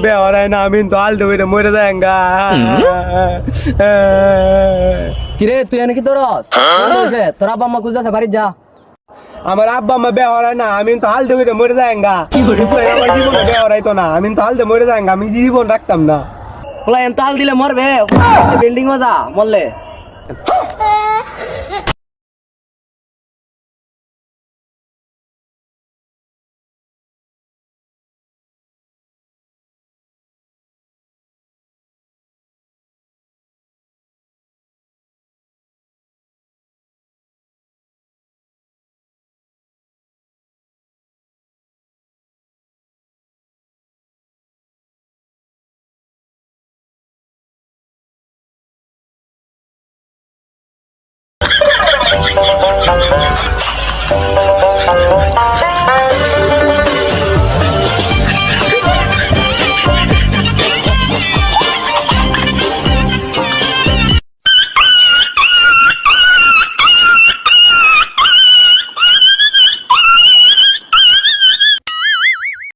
বেহরাই না আমি তো আলতে বইটা মরে যায়গা। কিরে তুই এনে কি তোরস তোর আব্বা আম্মা খুঁজতেছে বাড়ি যা। আমার আব্বা আম্মা বেহরাই না আমি তো আলতে বইটা মরে যায়গা। আমার জীবনে বেহরাইতো না আমি তো আলতে মরে যায়গা, আমি জীবন রাখতাম না। ওলা এন তাল দিলে মরবে, বিল্ডিং যা মরলে।